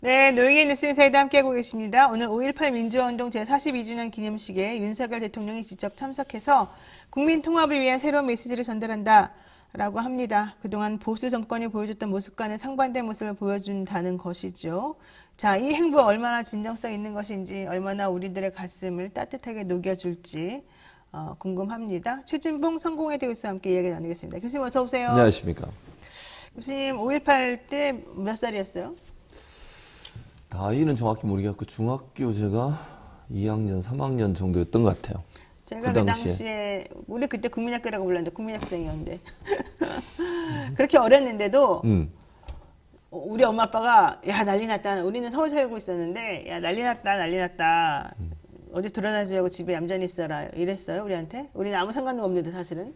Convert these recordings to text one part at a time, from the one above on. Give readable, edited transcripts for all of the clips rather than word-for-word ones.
네, 노영의 뉴스인사이드 함께하고 계십니다. 오늘 5.18 민주화운동 제42주년 기념식에 윤석열 대통령이 직접 참석해서 국민 통합을 위한 새로운 메시지를 전달한다라고 합니다. 그동안 보수 정권이 보여줬던 모습과는 상반된 모습을 보여준다는 것이죠. 자, 이 행보가 얼마나 진정성 있는 것인지, 얼마나 우리들의 가슴을 따뜻하게 녹여줄지 궁금합니다. 최진봉 성공회대 교수와 함께 이야기 나누겠습니다. 교수님 어서 오세요. 안녕하십니까. 교수님 5.18 때 몇 살이었어요? 나이는 정확히 모르겠고 중학교 제가 2학년, 3학년 정도였던 것 같아요. 제가 그 당시에 우리 그때 국민학교라고 불렀는데 국민학생이었는데 그렇게 어렸는데도 우리 엄마 아빠가 야 난리 났다. 우리는 서울 살고 있었는데 야 난리 났다 난리 났다. 어디 돌아다니려고 집에 얌전히 있어라 이랬어요 우리한테. 우리는 아무 상관도 없는데 사실은.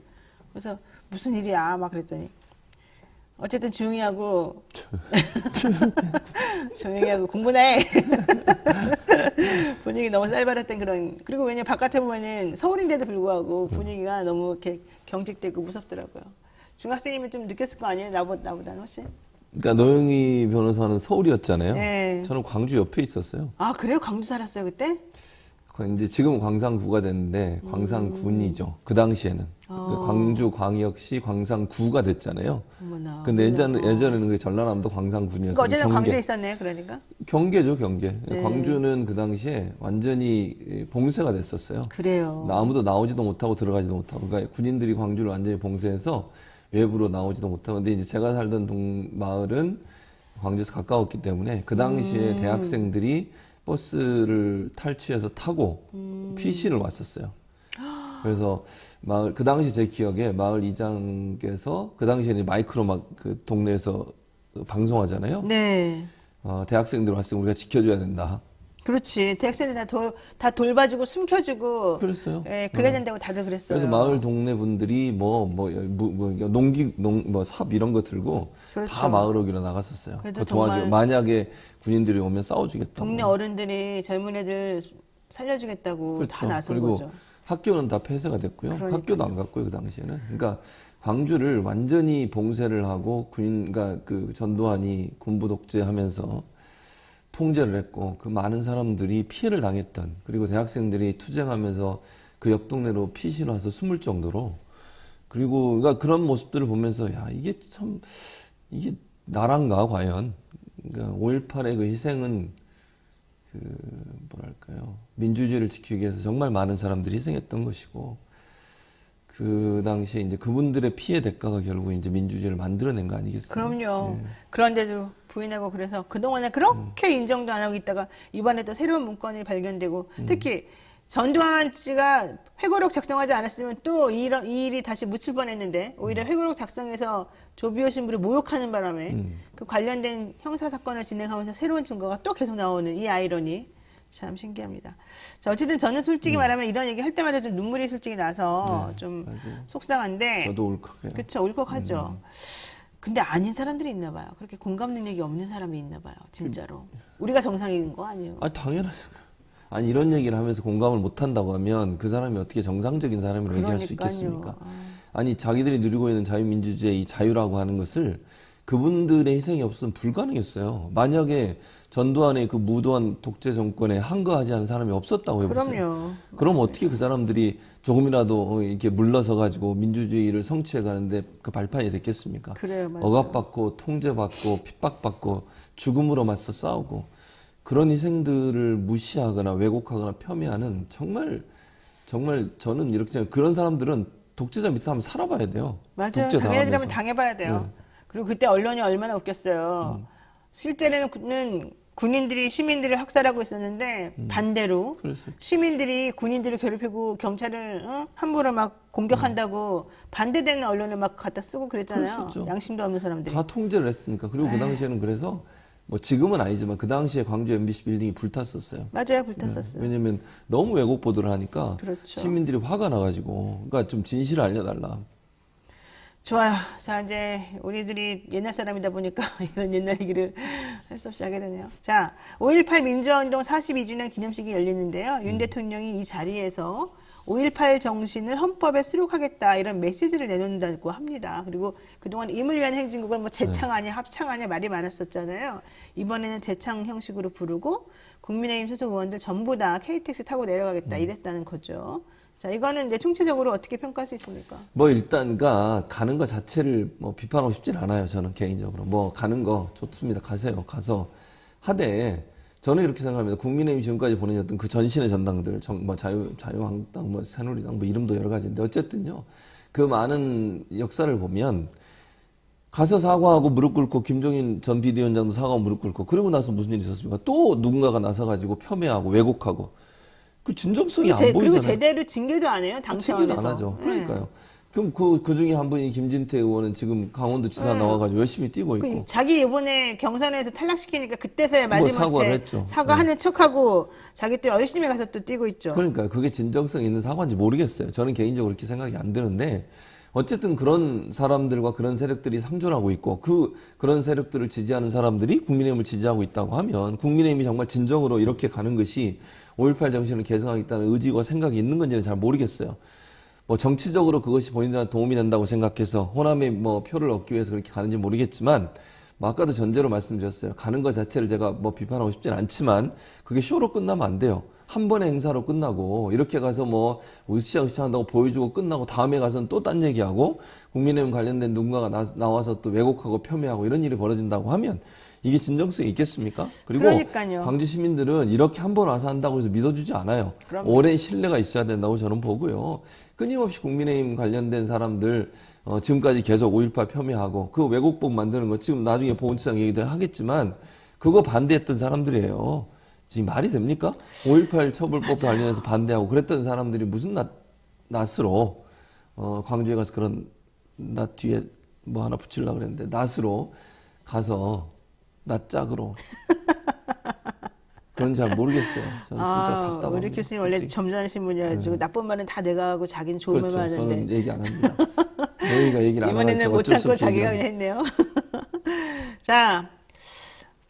그래서 무슨 일이야 막 그랬더니 어쨌든 조용히 하고 조용히 하고 공부나 해. 분위기 너무 쌀바랐던 그런. 그리고 왜냐면 바깥에 보면은 서울인데도 불구하고 분위기가 너무 이렇게 경직되고 무섭더라고요. 중학생이면 좀 느꼈을 거 아니에요? 나보다는 훨씬. 그러니까 노영희 변호사는 서울이었잖아요. 네. 저는 광주 옆에 있었어요. 아 그래요? 광주 살았어요 그때? 이제 지금은 광산구가 됐는데 광산군이죠. 그 당시에는 그 광주 광역시 광산구가 됐잖아요. 어머나. 근데 예전에는 그 전라남도 광산군이었어요. 그러니까 어제는 광주에 있었네요. 그러니까. 경계죠, 경계. 네. 광주는 그 당시에 완전히 봉쇄가 됐었어요. 그래요. 아무도 나오지도 못하고 들어가지도 못하고. 그러니까 군인들이 광주를 완전히 봉쇄해서 외부로 나오지도 못하고. 근데 이제 제가 살던 마을은 광주에서 가까웠기 때문에 그 당시에 대학생들이 버스를 탈취해서 타고 피신을 왔었어요. 그래서 마을, 그 당시 제 기억에 마을 이장께서 그 당시에는 마이크로 막 그 동네에서 방송하잖아요. 네. 대학생들 왔으면 우리가 지켜줘야 된다. 그렇지. 대학생들 다 돌봐주고 숨겨주고. 그랬어요. 예, 그래야 된다고 다들 그랬어요. 그래서 마을 동네 분들이 삽 이런 거 들고 그렇죠. 다 마을 오기로 나갔었어요. 그래도 그 도와줘. 정말 만약에 군인들이 오면 싸워주겠다고. 동네 어른들이 젊은 애들 살려주겠다고 그렇죠. 다 나선 그리고 거죠. 학교는 다 폐쇄가 됐고요. 그러니까요. 학교도 안 갔고요, 그 당시에는. 그러니까 광주를 완전히 봉쇄를 하고 그러니까 그 전두환이 군부 독재하면서 통제를 했고 그 많은 사람들이 피해를 당했던, 그리고 대학생들이 투쟁하면서 그 옆 동네로 피신 와서 숨을 정도로, 그리고 그러니까 그런 모습들을 보면서 야 이게 참 이게 나란가 과연. 그러니까 5.18의 그 희생은 그 뭐랄까요, 민주주의를 지키기 위해서 정말 많은 사람들이 희생했던 것이고, 그 당시에 이제 그분들의 피해 대가가 결국 이제 민주주의를 만들어낸 거 아니겠어요? 그럼요. 예. 그런데도 부인하고 그래서 그동안에 그렇게 인정도 안 하고 있다가 이번에 또 새로운 문건이 발견되고 특히 전두환 씨가 회고록 작성하지 않았으면 또 이 일이 다시 묻힐 뻔했는데 오히려 회고록 작성해서 조비오 신부를 모욕하는 바람에 그 관련된 형사 사건을 진행하면서 새로운 증거가 또 계속 나오는 이 아이러니 참 신기합니다. 자, 어쨌든 저는 솔직히 말하면 이런 얘기 할 때마다 좀 눈물이 솔직히 나서 네, 좀 맞아요. 속상한데 저도 울컥해요. 그렇죠. 울컥하죠. 근데 아닌 사람들이 있나 봐요. 그렇게 공감 능력이 없는 사람이 있나 봐요. 진짜로. 우리가 정상인 거 아니에요? 당연하죠. 아니 이런 얘기를 하면서 공감을 못 한다고 하면 그 사람이 어떻게 정상적인 사람이라고 얘기할 수 있겠습니까? 아니 자기들이 누리고 있는 자유민주주의의 이 자유라고 하는 것을 그분들의 희생이 없으면 불가능했어요. 만약에 전두환의 그 무도한 독재 정권에 항거하지 않은 사람이 없었다고 해보세요. 그럼요. 그럼 어떻게 그 사람들이 조금이라도 이렇게 물러서 가지고 민주주의를 성취해 가는데 그 발판이 됐겠습니까? 그래요, 맞아요. 억압받고 통제받고 핍박받고 죽음으로 맞서 싸우고 그런 희생들을 무시하거나 왜곡하거나 폄훼하는 정말 저는 이렇게 생각해요. 그런 사람들은 독재자 밑에 한번 살아봐야 돼요. 맞아요. 독재 자기네들하면 당하면서. 당해봐야 돼요. 네. 그리고 그때 언론이 얼마나 웃겼어요. 실제로는 군인들이 시민들을 학살하고 있었는데 반대로 그랬어요. 시민들이 군인들을 괴롭히고 경찰을 함부로 막 공격한다고 반대되는 언론을 막 갖다 쓰고 그랬잖아요. 그랬었죠. 양심도 없는 사람들이. 다 통제를 했으니까. 그리고 그 당시에는 그래서 뭐 지금은 아니지만 그 당시에 광주 MBC 빌딩이 불탔었어요. 맞아요. 불탔었어요. 왜냐면 너무 왜곡 보도를 하니까 그렇죠. 시민들이 화가 나가지고, 그러니까 좀 진실을 알려달라. 좋아요. 자, 이제 우리들이 옛날 사람이다 보니까 이런 옛날 얘기를 할 수 없이 하게 되네요. 자, 5.18 민주화운동 42주년 기념식이 열리는데요. 윤 대통령이 이 자리에서 5.18 정신을 헌법에 수록하겠다 이런 메시지를 내놓는다고 합니다. 그리고 그동안 임을 위한 행진곡을 뭐 재창하냐 합창하냐 말이 많았었잖아요. 이번에는 재창 형식으로 부르고 국민의힘 소속 의원들 전부 다 KTX 타고 내려가겠다 이랬다는 거죠. 자, 이거는 이제 총체적으로 어떻게 평가할 수 있습니까? 뭐 일단 가는 거 자체를 뭐 비판하고 싶진 않아요. 저는 개인적으로 뭐 가는 거 좋습니다. 가세요. 가서 하되 저는 이렇게 생각합니다. 국민의힘 지금까지 보내줬던 그 전신의 전당들, 뭐 자유한국당, 뭐 새누리당, 뭐 이름도 여러 가지인데 어쨌든요. 그 많은 역사를 보면 가서 사과하고 무릎 꿇고 김종인 전 비대위원장도 사과하고 무릎 꿇고 그러고 나서 무슨 일이 있었습니까? 또 누군가가 나서가지고 폄훼하고 왜곡하고 그 진정성이 안 보이잖아요. 그리고 제대로 징계도 안 해요. 당 징계도 차원에서. 안 하죠. 그러니까요. 그럼 그 중에 한 분이 김진태 의원은 지금 강원도지사 나와가지고 열심히 뛰고 있고. 자기 이번에 경선에서 탈락시키니까 그때서야 뭐 마지막에 사과를 했죠. 사과하는 척하고 자기 또 열심히 가서 또 뛰고 있죠. 그러니까 그게 진정성 있는 사과인지 모르겠어요. 저는 개인적으로 그렇게 생각이 안 드는데 어쨌든 그런 사람들과 그런 세력들이 상존하고 있고 그런 세력들을 지지하는 사람들이 국민의힘을 지지하고 있다고 하면 국민의힘이 정말 진정으로 이렇게 가는 것이 5.18 정신을 계승하겠다는 의지와 생각이 있는 건지는 잘 모르겠어요. 뭐 정치적으로 그것이 본인들한테 도움이 된다고 생각해서 호남의 뭐 표를 얻기 위해서 그렇게 가는지 모르겠지만 뭐 아까도 전제로 말씀드렸어요. 가는 것 자체를 제가 뭐 비판하고 싶진 않지만 그게 쇼로 끝나면 안 돼요. 한 번의 행사로 끝나고 이렇게 가서 뭐 으쌰으쌰 한다고 보여주고 끝나고 다음에 가서는 또 딴 얘기하고 국민의힘 관련된 누군가가 나와서 또 왜곡하고 폄훼하고 이런 일이 벌어진다고 하면 이게 진정성이 있겠습니까? 그리고 그러니까요. 광주 시민들은 이렇게 한 번 와서 한다고 해서 믿어주지 않아요. 그럼요. 오랜 신뢰가 있어야 된다고 저는 보고요. 끊임없이 국민의힘 관련된 사람들 지금까지 계속 5.18 폄훼하고 그 왜곡법 만드는 거 지금 나중에 보훈처장 얘기도 하겠지만 그거 반대했던 사람들이에요. 지금 말이 됩니까? 5.18 처벌법 관련해서 반대하고 그랬던 사람들이 무슨 낫으로 광주에 가서 그런 낫 뒤에 뭐 하나 붙이려고 그랬는데 낫으로 가서 낯짝으로 그건 잘 모르겠어요. 저는 진짜 답답합니다. 우리 교수님 원래 점잖으신 분이어가지고 나쁜 말은 다 내가 하고 자기는 좋은 그렇죠. 말만 하는데 저는 얘기 안 합니다. 너희가 얘기를 안 하면 이번에는 제가 못 어쩔 수 참고 없이 자기가 얘기합니다. 그냥 했네요. 자,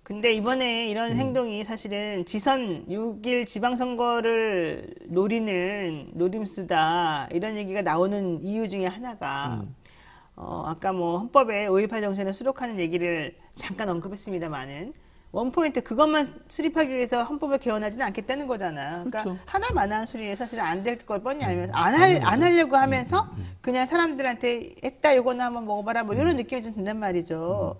근데 이번에 이런 행동이 사실은 지선 6일 지방선거를 노리는 노림수다 이런 얘기가 나오는 이유 중에 하나가 아까 뭐 헌법에 5.18 정신을 수록하는 얘기를 잠깐 언급했습니다만은 원포인트 그것만 수립하기 위해서 헌법을 개헌하지는 않겠다는 거잖아. 그러니까 그렇죠. 하나만한 수립에 사실 안 될 걸 뻔히 알면서 안 하려고 하면서 그냥 사람들한테 했다 이거나 한번 먹어봐라 뭐 이런 느낌이 좀 든단 말이죠.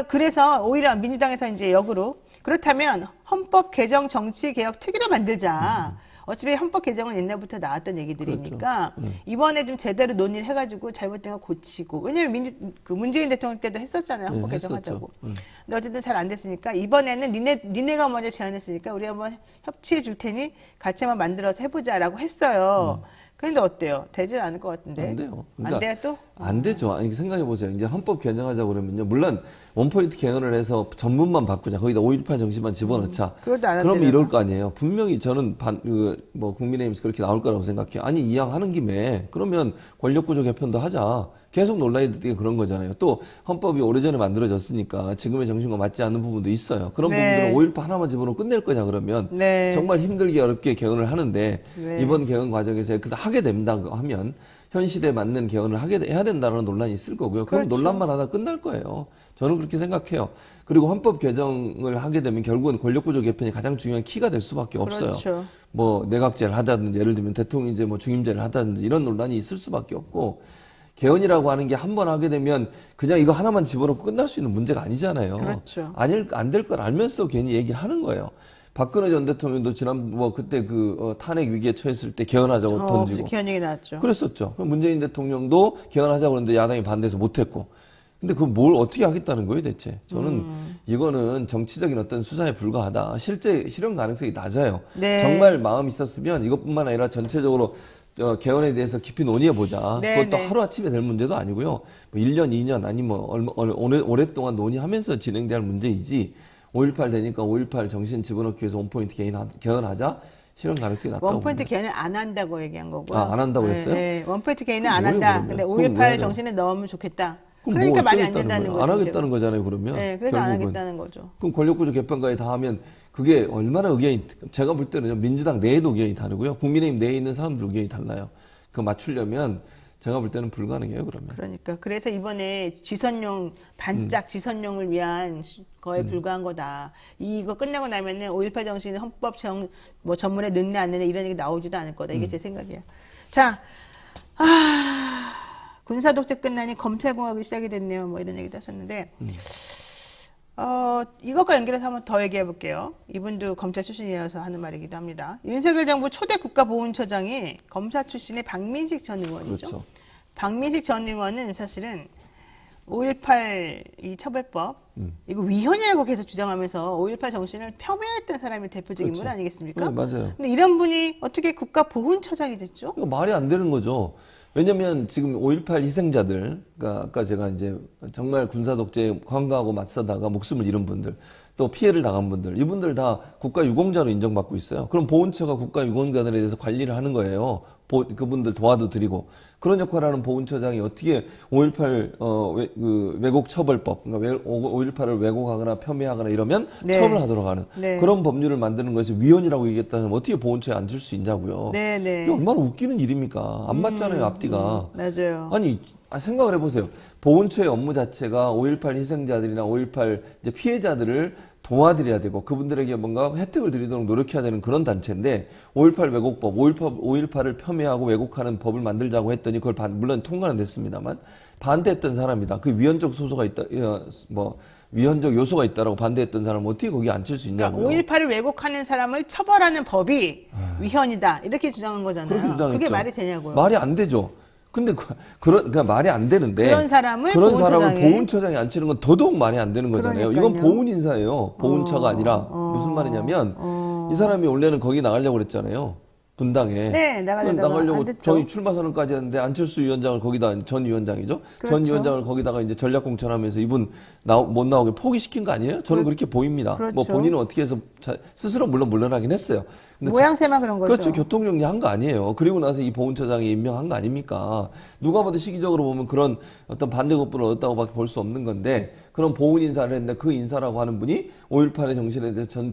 그래서 오히려 민주당에서 이제 역으로 그렇다면 헌법 개정 정치 개혁 특위를 만들자. 어차피 헌법 개정은 옛날부터 나왔던 얘기들이니까 그렇죠. 이번에 좀 제대로 논의를 해가지고 잘못된 거 고치고 왜냐면 문재인 대통령 때도 했었잖아요. 헌법 개정하자고. 근데 어쨌든 잘 안 됐으니까 이번에는 니네가 먼저 제안했으니까 우리 한번 협치해 줄 테니 같이 한번 만들어서 해보자라고 했어요. 그런데 어때요? 되지 않을 것 같은데. 안 돼요. 안 돼요 또? 안 되죠. 아니, 생각해 보세요. 이제 헌법 개정하자고 그러면요. 물론 원포인트 개헌을 해서 전문만 바꾸자. 거기다 5.18 정신만 집어넣자. 그것도 안 그럼 한대잖아. 이럴 거 아니에요. 분명히 저는 국민의힘에서 그렇게 나올 거라고 생각해요. 아니, 이왕 하는 김에 그러면 권력구조 개편도 하자. 계속 논란이 되게 그런 거잖아요. 또 헌법이 오래전에 만들어졌으니까 지금의 정신과 맞지 않는 부분도 있어요. 그런 네. 부분들은 5.18 하나만 집어넣고 끝낼 거냐 그러면 네. 정말 힘들게 어렵게 개헌을 하는데 네. 이번 개헌 과정에서 하게 된다고 하면 현실에 맞는 개헌을 해야 된다는 논란이 있을 거고요. 그럼 그렇죠. 논란만 하다 끝날 거예요. 저는 그렇게 생각해요. 그리고 헌법 개정을 하게 되면 결국은 권력구조 개편이 가장 중요한 키가 될 수밖에 없어요. 그렇죠. 뭐 내각제를 하다든지 예를 들면 대통령 이제 뭐 중임제를 하다든지 이런 논란이 있을 수밖에 없고 개헌이라고 하는 게 한 번 하게 되면 그냥 이거 하나만 집어넣고 끝날 수 있는 문제가 아니잖아요. 그렇죠. 안 될 걸 알면서도 괜히 얘기를 하는 거예요. 박근혜 전 대통령도 지난 뭐 그때 탄핵 위기에 처했을 때 개헌하자고 던지고 개헌 얘기 나왔죠. 그랬었죠. 그럼 문재인 대통령도 개헌하자고 그랬는데 야당이 반대해서 못했고. 근데 그걸 뭘 어떻게 하겠다는 거예요, 대체? 저는 이거는 정치적인 어떤 수사에 불과하다. 실현 가능성이 낮아요. 네. 정말 마음이 있었으면 이것뿐만 아니라 전체적으로 개헌에 대해서 깊이 논의해보자. 네, 그것도 네. 하루아침에 될 문제도 아니고요. 뭐 1년, 2년, 아니 오랫동안 논의하면서 진행될 문제이지 5.18 되니까 5.18 정신 집어넣기 위해서 원포인트 개헌하자? 실현 가능성이 낮다고 원포인트 봅니다. 개헌을 안 한다고 얘기한 거고요. 안 한다고 했어요? 네, 원포인트 개헌은 안 왜 한다. 그러면? 근데 그럼 왜 5.18 해요? 정신에 넣으면 좋겠다. 그럼 그러니까 말이 안 어쩌겠다는 된다는 거예요? 거죠. 안 하겠다는 거잖아요, 그러면. 네, 그래서 안 결국은. 하겠다는 거죠. 그럼 권력구조 개편까지 다 하면 그게 얼마나 의견이, 제가 볼 때는 민주당 내에도 의견이 다르고요. 국민의힘 내에 있는 사람들 의견이 달라요. 그거 맞추려면 제가 볼 때는 불가능해요, 그러면. 그러니까 그래서 이번에 지선용 반짝 지선용을 위한 거에 불과한 거다. 이거 끝나고 나면은 5.18 정신 헌법 뭐 전문에 넣네 안 넣네 이런 얘기 나오지도 않을 거다. 이게 제 생각이에요. 자, 군사 독재 끝나니 검찰공화국이 시작이 됐네요. 뭐 이런 얘기도 하셨는데. 이것과 연결해서 한번 더 얘기해 볼게요. 이분도 검찰 출신이어서 하는 말이기도 합니다. 윤석열 정부 초대 국가보훈처장이 검사 출신의 박민식 전 의원이죠. 그렇죠. 박민식 전 의원은 사실은 5.18 이 처벌법 이거 위헌이라고 계속 주장하면서 5.18 정신을 폄훼했던 사람이 대표적인 그렇죠. 분 아니겠습니까? 네, 맞아요. 근데 이런 분이 어떻게 국가보훈처장이 됐죠? 이거 말이 안 되는 거죠. 왜냐면 지금 5.18 희생자들, 그러니까 아까 제가 이제 정말 군사독재에 관가하고 맞서다가 목숨을 잃은 분들, 또 피해를 당한 분들, 이분들 다 국가유공자로 인정받고 있어요. 그럼 보훈처가 국가유공자들에 대해서 관리를 하는 거예요. 그분들 도와도 드리고. 그런 역할을 하는 보훈처장이 어떻게 5.18 왜곡 처벌법, 그러니까 5.18을 왜곡하거나 폄훼하거나 이러면 네. 처벌하도록 하는 네. 그런 법률을 만드는 것이 위헌이라고 얘기했다면 어떻게 보훈처에 앉을 수 있냐고요. 네네. 이게 얼마나 웃기는 일입니까? 안 맞잖아요, 앞뒤가. 맞아요. 아니, 생각을 해보세요. 보훈처의 업무 자체가 5.18 희생자들이나 5.18 이제 피해자들을 도와드려야 되고 그분들에게 뭔가 혜택을 드리도록 노력해야 되는 그런 단체인데 5.18 왜곡법, 5.18을 폄훼하고 왜곡하는 법을 만들자고 했더니 그걸 물론 통과는 됐습니다만 반대했던 사람이다. 그 위헌적 소소가 있다, 위헌적 요소가 있다라고 반대했던 사람은 어떻게 거기 앉힐 수 있냐고요. 그러니까 5.18을 왜곡하는 사람을 처벌하는 법이 위헌이다. 이렇게 주장한 거잖아요. 그렇게 주장했죠. 그게 말이 되냐고요. 말이 안 되죠. 근데 그러니까 말이 안 되는데 그런 사람을 보훈처장에 앉히는 건 더더욱 말이 안 되는 거잖아요. 그러니까요. 이건 보훈 인사예요. 보훈처가 아니라 무슨 말이냐면 이 사람이 원래는 거기 나가려고 그랬잖아요. 분당에. 네, 나가려고 안 됐죠. 저희 출마 선언까지 했는데 안철수 위원장을 거기다 전 위원장이죠. 그렇죠. 전 위원장을 거기다가 이제 전략 공천하면서 이분 못 나오게 포기시킨 거 아니에요? 저는 그렇게 보입니다. 그렇죠. 뭐 본인은 어떻게 해서 스스로 물론 물러나긴 했어요. 근데 모양새만 그런 거죠. 그렇죠. 교통정리한 거 아니에요. 그리고 나서 이 보훈처장이 임명한 거 아닙니까? 누가 봐도 시기적으로 보면 그런 어떤 반대급부를 얻었다고밖에 볼 수 없는 건데 그런 보훈 인사를 했는데 그 인사라고 하는 분이 5.18의 정신에 대해서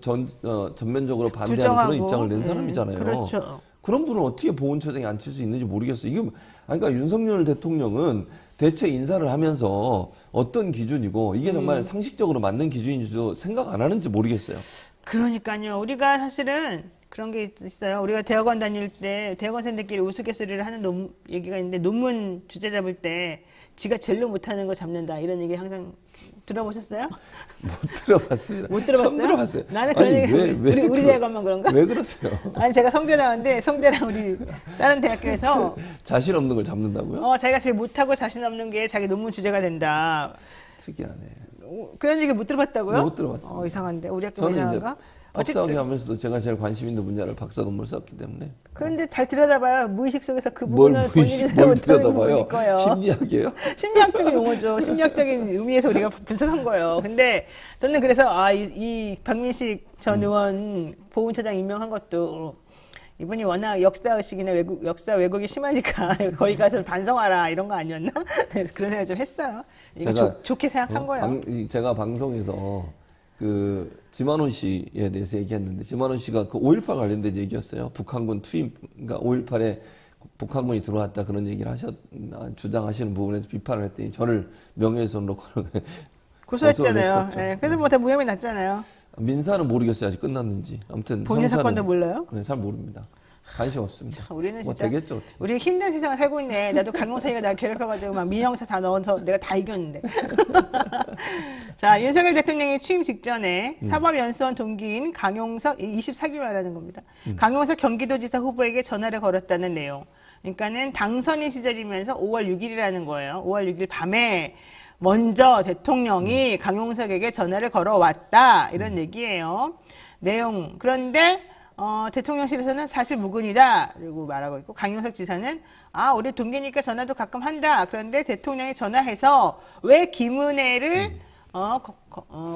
전면적으로 반대하는 부정하고. 그런 입장을 낸 사람이잖아요. 그렇죠. 그런 분은 어떻게 보훈처장에 앉힐 수 있는지 모르겠어요. 이게 그러니까 윤석열 대통령은 대체 인사를 하면서 어떤 기준이고 이게 정말 상식적으로 맞는 기준인지도 생각 안 하는지 모르겠어요. 그러니까요. 우리가 사실은 그런 게 있어요. 우리가 대학원 다닐 때 대학원생들끼리 우스갯소리를 하는 얘기가 있는데 논문 주제 잡을 때 지가 제일로 못하는 거 잡는다 이런 얘기 항상 들어보셨어요? 못 들어봤습니다. 못 들어봤어요? 처음 들어봤어요. 나는 그런 아니, 얘기 우리 대학원만 그런가? 왜 그러세요? 아니 제가 성대 나왔는데 성대랑 우리 다른 대학교에서 자신 없는 걸 잡는다고요? 자기가 제일 못하고 자신 없는 게 자기 논문 주제가 된다. 특이하네. 그런 얘기 못 들어봤다고요? 못 들어봤습니다. 이상한데 우리 학교 저는 이제 이상한가? 박사학위 하면서도 제가 제일 관심 있는 분야를 박사 논문을 썼기 때문에. 그런데 잘 들여다봐요. 무의식 속에서 그 뭘 부분을 본인이 무의식 잘 뭘 못하는 들여다봐요? 부분일 거예요. 심리학이에요? 심리학적인 용어죠. 심리학적인 의미에서 우리가 분석한 거예요. 근데 저는 그래서 이 박민식 전 의원 보훈처장 임명한 것도 이분이 워낙 역사의식이나 역사 왜곡이 심하니까 거기 가서 반성하라 이런 거 아니었나? 네, 그런 생각 좀 했어요. 이거 좋게 생각한 거예요. 제가 방송에서 지만원 씨에 대해서 얘기했는데 지만원 씨가 그 5.18 관련된 얘기였어요. 북한군 투입, 그러니까 5.18에 북한군이 들어왔다 그런 얘기를 주장하시는 부분에서 비판을 했더니 저를 명예훼손으로 고소했잖아요. 네, 그래서 뭐 다 무혐의 났잖아요. 민사는 모르겠어요. 아직 끝났는지. 아무튼 본인 사건도 몰라요? 네, 잘 모릅니다. 관심 없습니다. 우리는 뭐 진짜 되겠죠, 어떻게. 우리 힘든 세상을 살고 있네. 나도 강용석이가 나 괴롭혀가지고 막 민영사 다 넣어서 내가 다 이겼는데. 자, 윤석열 대통령이 취임 직전에 사법연수원 동기인 강용석 24기 말하는 겁니다. 강용석 경기도지사 후보에게 전화를 걸었다는 내용. 그러니까는 당선인 시절이면서 5월 6일이라는 거예요. 5월 6일 밤에 먼저 대통령이 강용석에게 전화를 걸어왔다 이런 얘기예요. 내용. 그런데 대통령실에서는 사실 무근이다 그리고 말하고 있고 강용석 지사는 우리 동기니까 전화도 가끔 한다. 그런데 대통령이 전화해서 왜 김은혜를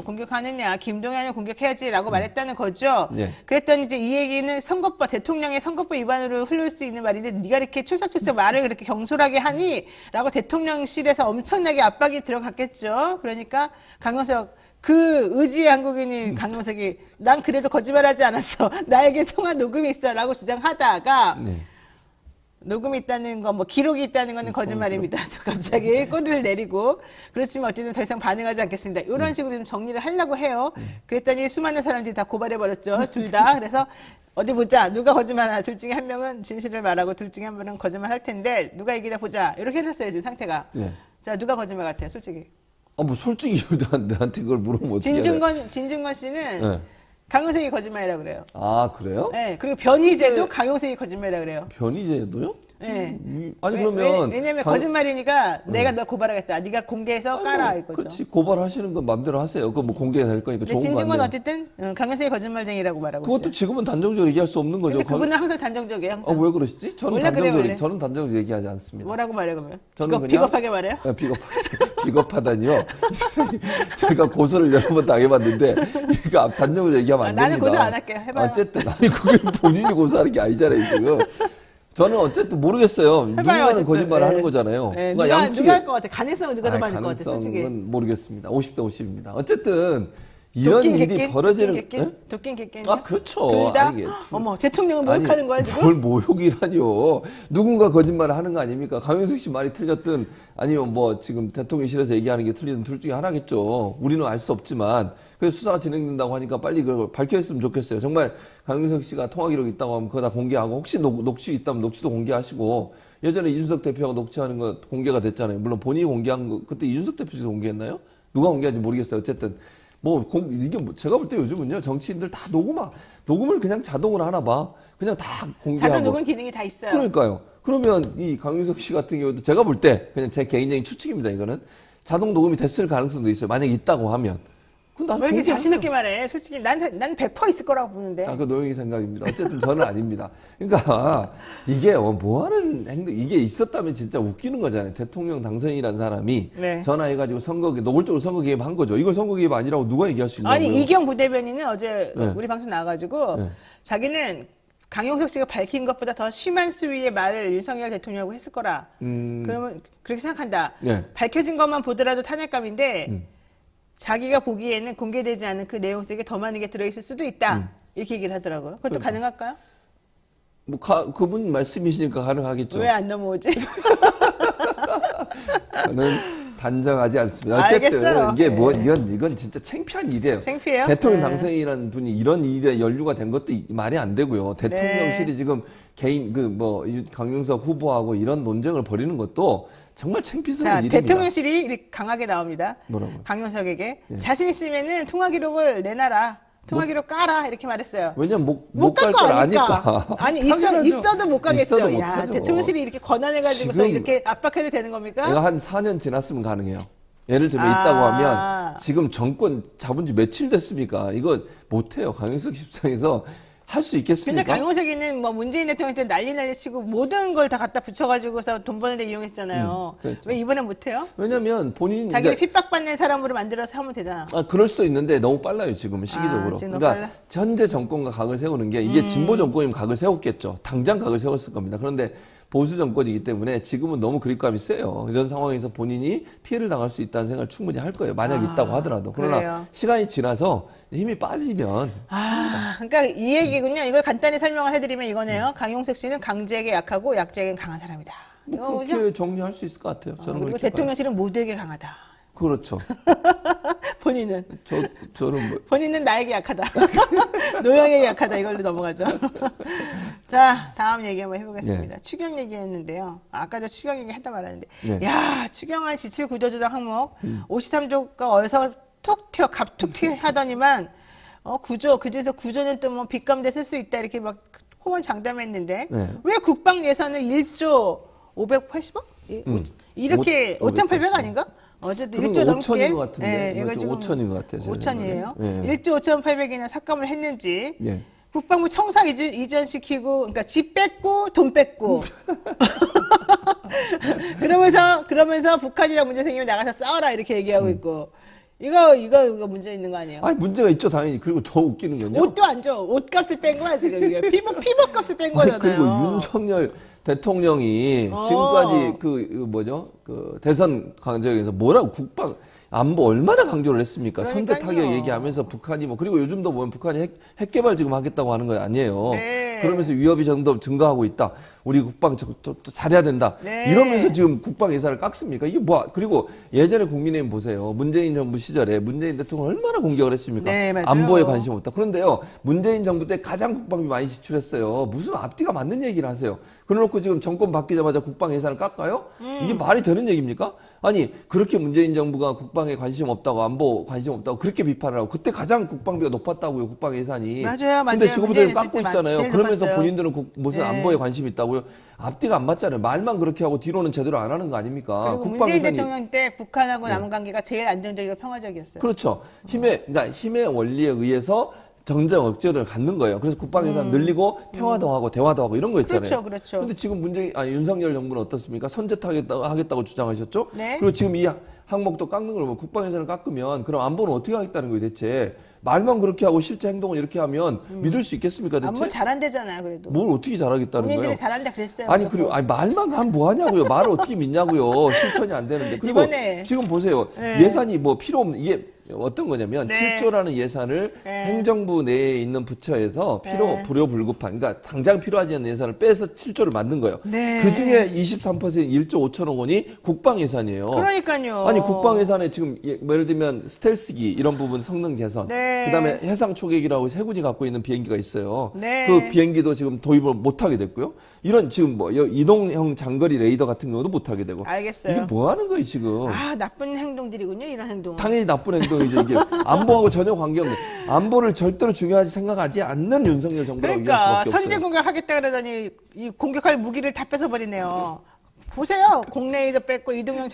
공격하느냐, 김동연을 공격해야지라고 말했다는 거죠. 네. 그랬더니 이제 이 얘기는 선거법, 대통령의 선거법 위반으로 흘릴 수 있는 말인데 네가 이렇게 출사출사 말을 그렇게 경솔하게 하니? 라고 대통령실에서 엄청나게 압박이 들어갔겠죠. 그러니까 강용석, 그 의지의 한국인인 강용석이 난 그래도 거짓말하지 않았어. 나에게 통화 녹음이 있어. 라고 주장하다가 네. 녹음이 있다는 거, 뭐 기록이 있다는 거는 거짓말입니다. 갑자기 꼬리를 내리고 그렇지만 어쨌든 더 이상 반응하지 않겠습니다. 이런 식으로 좀 정리를 하려고 해요. 그랬더니 수많은 사람들이 다 고발해버렸죠. 둘 다. 그래서 어디 보자. 누가 거짓말하나. 둘 중에 한 명은 진실을 말하고 둘 중에 한 명은 거짓말 할 텐데 누가 이기다 보자. 이렇게 해놨어요. 지금 상태가. 네. 자, 누가 거짓말 같아요. 솔직히. 뭐 솔직히 나한테 그걸 물으면 어떻게 진중권 씨는 네. 강용석이 거짓말이라고 그래요. 아, 그래요? 네. 그리고 변희재도 강용석이 거짓말이라고 그래요. 변희재도요? 네. 아니 그러면 왜냐면 거짓말이니까 내가 너 고발하겠다. 네가 공개해서 깔아 이거죠. 그렇지, 고발하시는 건 마음대로 하세요. 그거 뭐 공개될 거니까 근데 좋은 거 진중권 아니에요. 어쨌든 강용석이 거짓말쟁이라고 말하고 그것도 있어요. 지금은 단정적으로 얘기할 수 없는 거죠. 근데 그분은 항상 단정적이에요. 항상. 왜 그러시지? 저는 원래 그래요, 원래. 저는 단정적으로 얘기하지 않습니다. 뭐라고 말해 그러면? 저는 비겁하게 말해요? 비겁하다니요. 제가 고소를 여러 번 당해봤는데 이거 단정적으로 얘기하면 안 나는 됩니다. 고소 안 할게요. 해봐요. 어쨌든 아니 그게 본인이 고소하는 게 아니잖아요 지금. 저는 어쨌든 모르겠어요. 누군가는 어쨌든. 거짓말을 네. 하는 거잖아요. 네, 그러니까 누가 할 것 같아? 가능성은 누가 더 많을 것 같아? 솔직히. 가능성은 모르겠습니다. 50대 50입니다. 어쨌든 이런 일이 벌어지는. 도끼 객긴. 아, 그렇죠. 둘 다? 아니, 어머, 대통령을 모욕하는 거야 지금? 뭘 모욕이라뇨. 누군가 거짓말을 하는 거 아닙니까? 강윤석 씨 말이 틀렸든 아니면 뭐 지금 대통령실에서 얘기하는 게 틀리든 둘 중에 하나겠죠. 우리는 알 수 없지만 그래서 수사가 진행된다고 하니까 빨리 그걸 밝혀냈으면 좋겠어요. 정말 강윤석 씨가 통화 기록이 있다고 하면 그거 다 공개하고 혹시 녹취 있다면 녹취도 공개하시고 예전에 이준석 대표가 녹취하는 거 공개가 됐잖아요. 물론 본인이 공개한 거 그때 이준석 대표에서 공개했나요? 누가 공개한지 모르겠어요. 어쨌든 이게 제가 볼 때 요즘은요 정치인들 다 녹음을 그냥 자동으로 하나 봐. 그냥 다 공개하고. 자동 녹음 기능이 다 있어요. 그러니까요. 그러면 이 강윤석 씨 같은 경우도 제가 볼 때 그냥 제 개인적인 추측입니다. 이거는 자동 녹음이 됐을 가능성도 있어요. 만약에 있다고 하면. 그럼 왜 이렇게 자신 있게 말해? 솔직히 난 100% 있을 거라고 보는데. 그 노영희 생각입니다. 어쨌든 저는 아닙니다. 그러니까 이게 뭐 하는 행동, 이게 있었다면 진짜 웃기는 거잖아요. 대통령 당선인이라는 사람이 네. 전화해가지고 노골적으로 선거 개입한 거죠. 이걸 선거 개입 아니라고 누가 얘기할 수 있냐고요. 아니 이경 부대변인은 어제 네. 우리 방송 나와가지고 네. 자기는 강용석 씨가 밝힌 것보다 더 심한 수위의 말을 윤석열 대통령하고 했을 거라. 그러면 그렇게 생각한다. 네. 밝혀진 것만 보더라도 탄핵감인데 자기가 보기에는 공개되지 않은 그 내용 속에 더 많은 게 들어있을 수도 있다. 이렇게 얘기를 하더라고요. 그것도 가능할까요? 그분 말씀이시니까 가능하겠죠. 왜 안 넘어오지? 저는 단정하지 않습니다. 어쨌든 알겠어요. 이게 네. 이건 진짜 창피한 일이에요. 창피해요? 대통령 네. 당선인이라는 분이 이런 일에 연루가 된 것도 말이 안 되고요. 대통령실이 네. 지금 개인 강용석 후보하고 이런 논쟁을 벌이는 것도 정말 창피스러운 자, 일입니다. 대통령실이 이렇게 강하게 나옵니다. 뭐라고? 강용석에게 자신 있으면은 통화 기록을 내놔라. 통화 기록 깔아 이렇게 말했어요. 왜냐면 못 갈 갈 거 걸 아니까. 아니까. 아니 당연하죠. 있어도 못 가겠죠. 있어도 못 야, 하죠. 대통령실이 이렇게 권한해가지고서 지금 이렇게 압박해도 되는 겁니까? 내가 한 4년 지났으면 가능해요. 예를 들면 아. 있다고 하면 지금 정권 잡은 지 며칠 됐습니까? 이거 못해요. 강윤석 입장에서 할 수 근데 있겠습니까? 강용석이는 뭐 문재인 대통령 때 난리 치고 모든 걸 다 갖다 붙여가지고서 돈 버는 데 이용했잖아요. 그렇죠. 왜 이번엔 못해요? 왜냐면 본인 자기를 핍박받는 사람으로 만들어서 하면 되잖아. 그럴 수도 있는데 너무 빨라요 지금은 시기적으로. 지금 너무 그러니까 빨라? 현재 정권과 각을 세우는 게 이게 진보 정권이면 각을 세웠겠죠. 당장 각을 세웠을 겁니다. 그런데 보수 정권이기 때문에 지금은 너무 그립감이 세요. 이런 상황에서 본인이 피해를 당할 수 있다는 생각을 충분히 할 거예요. 만약 있다고 하더라도. 그러나 그래요. 시간이 지나서 힘이 빠지면 그러니까 이 얘기군요. 이걸 간단히 설명을 해드리면 이거네요. 강용석 씨는 강제에게 약하고 약자에겐 강한 사람이다. 이거죠? 그렇게 정리할 수 있을 것 같아요. 저는 그리고 그렇게 봐요. 대통령실은 모두에게 강하다. 그렇죠. 본인은 저는 본인은 나에게 약하다. 노영에게 약하다. 이걸로 넘어가죠. 자, 다음 얘기 한번 해보겠습니다. 추경 얘기했는데요. 아까도 추경 얘기 했다 말았는데, 네. 야, 추경안 지출 구조조정 항목 53조가 어디서 툭 튀어 갑툭 튀어 하더니만 그중에서 구조는 또 뭐 빚감대 쓸 수 있다 이렇게 막 호언장담했는데 네. 왜 국방 예산을 1조 580억? 이렇게 5,800 아닌가? 어쨌든 1조 넘게 5천인 것 같은데. 이거 이거 5천인 것 같아요. 5천이에요. 네. 1조 5,800이나 삭감을 했는지 예. 국방부 청사 이전시키고 그러니까 집 뺏고 돈 뺏고 그러면서 북한이랑 문제 생기면 나가서 싸워라 이렇게 얘기하고 있고 이거 문제 있는 거 아니에요? 아니 문제가 있죠 당연히. 그리고 더 웃기는 건요. 옷도 안 줘. 옷값을 뺀 거야 지금 이게 피부값을 뺀 아니, 거잖아요. 그리고 윤석열 대통령이 지금까지 그 대선 강정에서 뭐라고 국방 안보 얼마나 강조를 했습니까? 선제 그러니까요. 타격 얘기하면서 북한이 그리고 요즘도 보면 북한이 핵 개발 지금 하겠다고 하는 거 아니에요. 네. 그러면서 위협이 점점 증가하고 있다. 우리 국방 또 잘해야 된다. 네. 이러면서 지금 국방 예산을 깎습니까? 이게 그리고 예전에 국민의힘 보세요. 문재인 정부 시절에 문재인 대통령 얼마나 공격을 했습니까? 네, 맞아요. 안보에 관심 없다. 그런데요, 문재인 정부 때 가장 국방비 많이 지출했어요. 무슨 앞뒤가 맞는 얘기를 하세요. 그래놓고 지금 정권 바뀌자마자 국방 예산을 깎아요? 이게 말이 되는 얘기입니까? 아니, 그렇게 문재인 정부가 국방에 관심 없다고, 안보 관심 없다고 그렇게 비판을 하고, 그때 가장 국방비가 높았다고요, 국방 예산이. 맞아요. 근데 지금부터 깎고 그때 있잖아요. 제일 그러면서 높았어요. 본인들은 무슨 네. 안보에 관심 있다고요? 앞뒤가 안 맞잖아요. 말만 그렇게 하고 뒤로는 제대로 안 하는 거 아닙니까? 그리고 국방 문재인 예산이. 대통령 때 북한하고 남은 관계가 제일 안정적이고 평화적이었어요. 그렇죠. 그러니까 힘의 원리에 의해서 정쟁 억제를 갖는 거예요. 그래서 국방 예산 늘리고 평화도 하고 대화도 하고 이런 거 있잖아요. 그렇죠, 그렇죠. 근데 지금 윤석열 정부는 어떻습니까? 선제하겠다고 주장하셨죠? 네. 그리고 지금 이 항목도 깎는 걸 보면 국방 예산을 깎으면 그럼 안보는 어떻게 하겠다는 거예요, 대체? 말만 그렇게 하고 실제 행동을 이렇게 하면 믿을 수 있겠습니까, 대체? 안보 잘한대잖아요, 그래도. 뭘 어떻게 잘하겠다는 거예요? 국민들이 잘한다 그랬어요. 아니 그래서. 그리고 말만 하면 뭐 하냐고요. 말을 어떻게 믿냐고요. 실천이 안 되는데. 그리고 이번에 지금 보세요. 네. 예산이 뭐 필요 없는 이게 어떤 거냐면 네. 7조라는 예산을 네. 행정부 내에 있는 부처에서 네. 불효불급한 그러니까 당장 필요하지 않는 예산을 빼서 7조를 만든 거예요. 네. 그중에 23% 1조 5천억 원이 국방 예산이에요. 그러니까요. 아니 국방 예산에 지금 예를 들면 스텔스기 이런 부분 성능 개선, 네. 그다음에 해상 초계기라고 해군이 갖고 있는 비행기가 있어요. 네. 그 비행기도 지금 도입을 못 하게 됐고요. 이런 지금 이동형 장거리 레이더 같은 경우도 못 하게 되고. 알겠어요. 이게 뭐 하는 거예요 지금? 아, 나쁜 행동들이군요, 이런 행동은. 당연히 나쁜 행동이죠. 이게 안보하고 전혀 관계없는 안보를 절대로 중요하지 생각하지 않는 윤석열 정부라고 그러니까 얘기할 수밖에 선제 없어요. 공격하겠다 그러더니 이 공격할 무기를 다 뺏어버리네요. 보세요. 공레이더 뺐고 이동형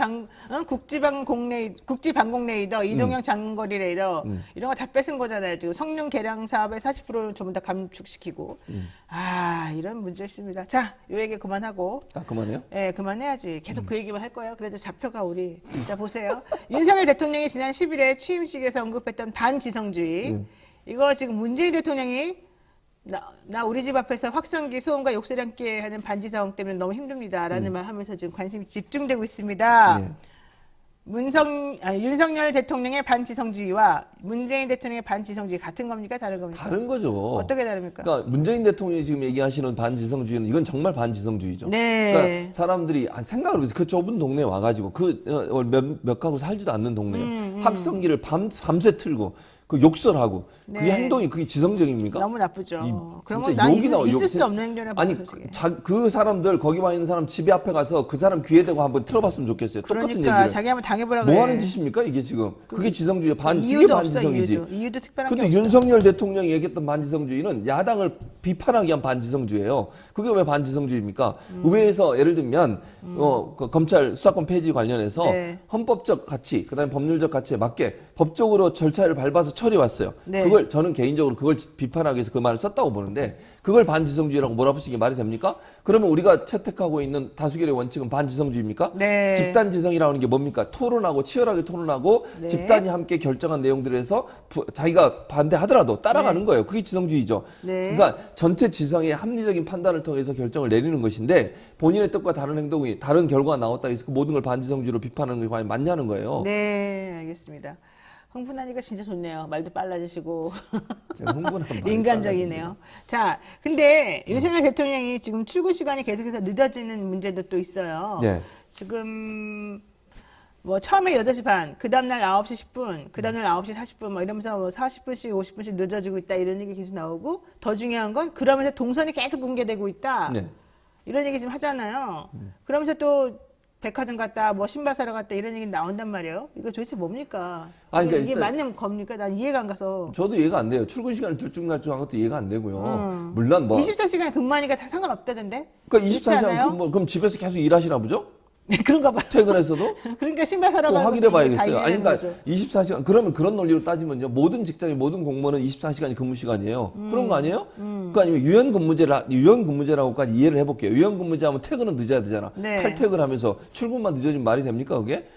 국지방공 레이더, 이동형 장거리 레이더 이런 거 다 뺏은 거잖아요. 지금 성능 개량 사업의 40%를 전부 다 감축시키고. 아, 이런 문제 있습니다. 자, 요 얘기 그만하고. 아 그만해요? 예, 그만해야지. 계속 그 얘기만 할 거예요. 그래도 잡혀가 우리. 자, 보세요. 윤석열 대통령이 지난 10일에 취임식에서 언급했던 반지성주의. 이거 지금 문재인 대통령이 나 우리 집 앞에서 확성기 소음과 욕설 함께 하는 반지성 때문에 너무 힘듭니다라는 말 하면서 지금 관심이 집중되고 있습니다. 네. 윤석열 대통령의 반지성주의와 문재인 대통령의 반지성주의 같은 겁니까? 다른 겁니까? 다른 거죠. 어떻게 다릅니까? 그러니까 문재인 대통령이 지금 얘기하시는 반지성주의는 이건 정말 반지성주의죠. 네. 그러니까 사람들이 생각을 해보세요. 그 좁은 동네에 와가지고 몇 가구 살지도 않는 동네에 확성기를 밤새 틀고 그 욕설하고 네. 그 행동이 그게 지성적입니까? 너무 나쁘죠. 그런 진짜 건 욕이 나와. 있을 수 없는 행동이라고 봐요, 아니 솔직히. 그 사람들 거기 와 있는 사람 집에 앞에 가서 그 사람 귀에 대고 한번 틀어봤으면 좋겠어요. 똑같은 그러니까 얘기를. 자기 한번 당해보라고 뭐 그래. 하는 짓입니까 이게 지금? 그게 지성주의 이게 이유도 없어, 반지성이지. 이유도 특별한 게 근데 없어. 윤석열 대통령이 얘기했던 반지성주의는 야당을 비판하기 위한 반지성주의예요. 그게 왜 반지성주의입니까? 의회에서 예를 들면 그 검찰 수사권 폐지 관련해서 네. 헌법적 가치, 그다음에 법률적 가치에 맞게 법적으로 절차를 밟아서 처리 왔어요. 네. 그걸 저는 개인적으로 그걸 비판하기 위해서 그 말을 썼다고 보는데 그걸 반지성주의라고 몰아붙이는 게 말이 됩니까? 그러면 우리가 채택하고 있는 다수결의 원칙은 반지성주의입니까? 네. 집단지성이라는 게 뭡니까? 토론하고 치열하게 토론하고 네. 집단이 함께 결정한 내용들에서 자기가 반대하더라도 따라가는 거예요. 그게 지성주의죠. 네. 그러니까 전체 지성의 합리적인 판단을 통해서 결정을 내리는 것인데 본인의 뜻과 다른 행동이 다른 결과가 나왔다 해서 그 모든 걸 반지성주의로 비판하는 게 과연 맞냐는 거예요. 네, 알겠습니다. 흥분하니까 진짜 좋네요. 말도 빨라지시고 제가 흥분한 말이 인간적이네요. 자, 근데 윤석열 대통령이 지금 출근 시간이 계속해서 늦어지는 문제도 또 있어요. 네. 지금 뭐 처음에 8시 반, 그 다음날 9시 10분, 그 다음날 9시 40분 뭐 이러면서 뭐 40분씩 50분씩 늦어지고 있다 이런 얘기 계속 나오고 더 중요한 건 그러면서 동선이 계속 공개되고 있다. 네. 이런 얘기 지금 하잖아요. 그러면서 또 백화점 갔다, 뭐 신발 사러 갔다 이런 얘기 나온단 말이에요. 이거 도대체 뭡니까? 아니, 그러니까 이게 일단 맞는 겁니까? 난 이해가 안 가서. 저도 이해가 안 돼요. 출근 시간을 들쭉날쭉한 것도 이해가 안 되고요. 물론 뭐 24시간 근무하니까 다 상관없다던데? 그러니까 그렇지 24시간 않아요? 그럼 집에서 계속 일하시나 보죠? 네, 그런가 봐요. 퇴근해서도? 그러니까 신발 사러 또 가는 확인해 것도 이게 다 봐야겠어요. 아니, 일하는 그러니까 거죠. 24시간, 그러면 그런 논리로 따지면요. 모든 직장의 모든 공무원은 24시간이 근무 시간이에요. 그런 거 아니에요? 그거 아니면 유연근무제라고까지 이해를 해볼게요. 유연근무제 하면 퇴근은 늦어야 되잖아. 네. 칼퇴근하면서 출근만 늦어지면 말이 됩니까, 그게?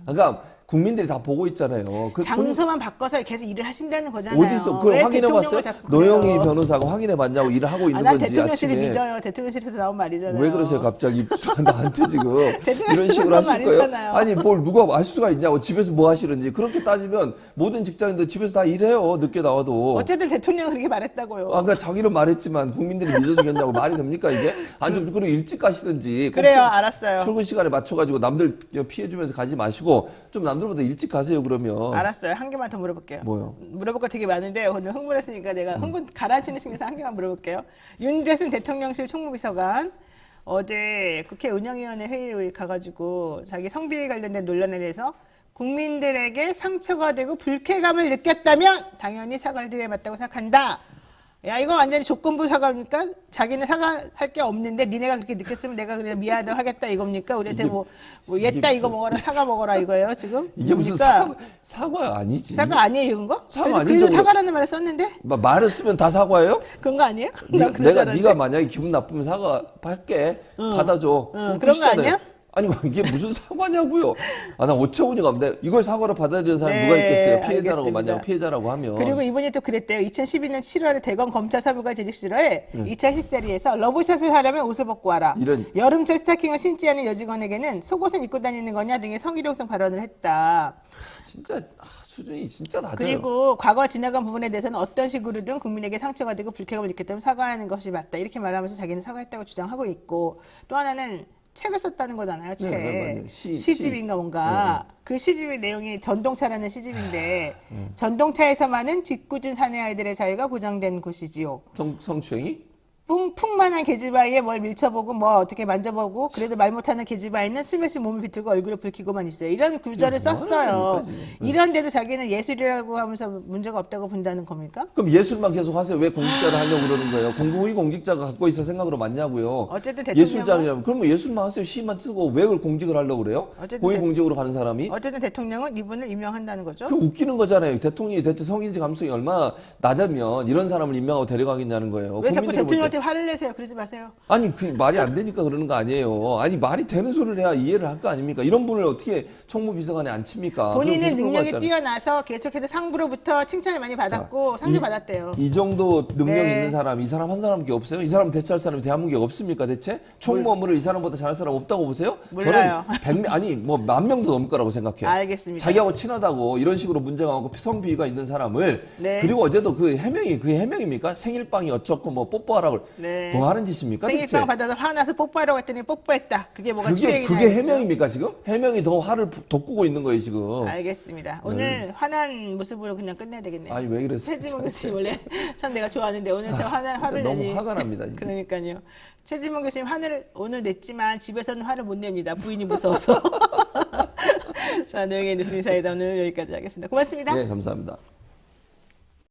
그러니까 국민들이 다 보고 있잖아요. 그 장소만 바꿔서 계속 일을 하신다는 거잖아요. 어디서 그걸 왜 확인해 대통령을 봤어요? 자꾸 그래요? 노영희 변호사가 확인해 봤냐고 일을 하고 있는 난 건지 대통령실을 아침에. 믿어요. 대통령실에서 나온 말이잖아요. 왜 그러세요 갑자기 나한테 지금 대통령실에서 이런 식으로 나온 하실 거예요? 말이잖아요. 아니 뭘 누가 알 수가 있냐고 집에서 뭐 하시는지 그렇게 따지면 모든 직장인들 집에서 다 일해요 늦게 나와도. 어쨌든 대통령은 그렇게 말했다고요. 아까 자기는 말했지만 국민들이 믿어주겠냐고 말이 됩니까 이게? 아니 좀 그리고 일찍 가시든지. 꼭 그래요, 알았어요. 출근 시간에 맞춰가지고 남들 피해주면서 가지 마시고 좀 남들보다 일찍 가세요 그러면. 알았어요. 한 개만 더 물어볼게요. 뭐요? 물어볼 거 되게 많은데 오늘 흥분했으니까 내가 흥분 가라앉히는 식에서 한 개만 물어볼게요. 윤재순 대통령실 총무비서관 어제 국회 운영위원회 회의에 가가지고 자기 성비위 관련된 논란에 대해서 국민들에게 상처가 되고 불쾌감을 느꼈다면 당연히 사과를 드려야 맞다고 생각한다. 야, 이거 완전히 조건부 사과입니까? 자기는 사과할 게 없는데 니네가 그렇게 느꼈으면 내가 그냥 미안하다고 하겠다 이겁니까? 우리한테 뭐 옛다 이거 먹어라 사과 먹어라 이거예요 지금? 이게 무슨 뭡니까? 사과 아니지? 사과 아니에요 이런 거? 사과 그래서 아니죠. 사과라는 말을 썼는데 말을 쓰면 다 사과예요? 그런 거 아니에요? 난 그런 줄 내가 알았는데. 네가 만약에 기분 나쁘면 사과할게 받아줘. 그럼 그런 거 끝이잖아요. 아니야? 아니 이게 무슨 사과냐고요? 아 나 오체훈이가 없는데 이걸 사과로 받아들이는 사람 네, 누가 있겠어요? 피해자라고 알겠습니다. 만약 피해자라고 하면. 그리고 이분이 또 그랬대요. 2012년 7월에 대검 검찰 사무관 재직 실화에 2차 식 자리에서 러브샷을 하려면 옷을 벗고 와라. 이런- 여름철 스타킹을 신지 않은 여직원에게는 속옷은 입고 다니는 거냐 등의 성희롱성 발언을 했다. 진짜 수준이 진짜 낮아요. 그리고 과거 지나간 부분에 대해서는 어떤 식으로든 국민에게 상처가 되고 불쾌감을 느꼈다면 사과하는 것이 맞다. 이렇게 말하면서 자기는 사과했다고 주장하고 있고 또 하나는 책을 썼다는 거잖아요. 책. 네, 맞아요. 시집인가 뭔가. 그 시집의 내용이 전동차라는 시집인데 전동차에서만은 짓궂은 사내 아이들의 자유가 보장된 곳이지요. 성추행이? 풍만한 계집아이에 뭘 밀쳐보고 뭐 어떻게 만져보고 그래도 말 못하는 계집아이는 슬며시 몸을 비틀고 얼굴을 붉히고만 있어요. 이런 구절을 이게 뭐 썼어요. 하는 겁니까, 지금? 이런데도 자기는 예술이라고 하면서 문제가 없다고 본다는 겁니까? 그럼 예술만 계속 하세요. 왜 공직자를 하려고 그러는 거예요? 공고위 공직자가 갖고 있을 생각으로 맞냐고요? 어쨌든 대통령은- 예술자라면 그러면 예술만 하세요. 시만 쓰고 왜 그걸 공직을 하려고 그래요? 어쨌든 고위 공직으로 가는 사람이? 어쨌든 대통령은 이분을 임명한다는 거죠. 그 웃기는 거잖아요. 대통령이 대체 성인지 감수성이 얼마나 낮으면 이런 사람을 임명하고 데려가겠냐는 거예요. 왜 자꾸 국민들이 볼 때. 대통령한테 화를 내세요? 그러지 마세요. 아니 그 말이 안 되니까 그러는 거 아니에요. 아니 말이 되는 소리를 해야 이해를 할 거 아닙니까? 이런 분을 어떻게 총무비서관에 앉힙니까? 본인의 그럼 계속 그런 거 능력이 같다는- 뛰어나서 계속해서 상부로부터 칭찬을 많이 받았고 상도 받았대요. 이 정도 능력 네. 있는 사람 이 사람 한 사람밖에 없어요? 이 사람 대체할 사람이 대한민국에 없습니까 대체? 총무 업무를 이 사람보다 잘할 사람 없다고 보세요? 몰라요. 저는 100명 아니 뭐 10,000명도 넘을 거라고 생각해요. 알겠습니다. 자기하고 친하다고 이런 식으로 문제가 많고 성비위가 있는 사람을 네. 그리고 어제도 그 해명이 그게 해명입니까? 생일빵이 어쩌고 뭐 뽀뽀하라고 네. 뭐 하는 짓입니까 대체? 생일빵 받아서 화나서 뽀뽀하라고 했더니 뽀뽀했다. 그게 뭐가 그게 취행이냐 그게 했죠. 해명입니까 지금? 해명이 더 화를 돋구고 있는 거예요 지금. 알겠습니다. 오늘 화난 모습으로 그냥 끝내야 되겠네요. 아니, 왜 그랬어요? 최지문 교수님 원래 참 내가 좋아하는데 오늘 제가 화를 너무 내니 화가 납니다, 진짜. 그러니까요. 최지문 교수님 화를 오늘 냈지만 집에서는 화를 못 냅니다. 부인이 무서워서. 자, 노영의 뉴스 인사이다 오늘 여기까지 하겠습니다. 고맙습니다. 네 감사합니다.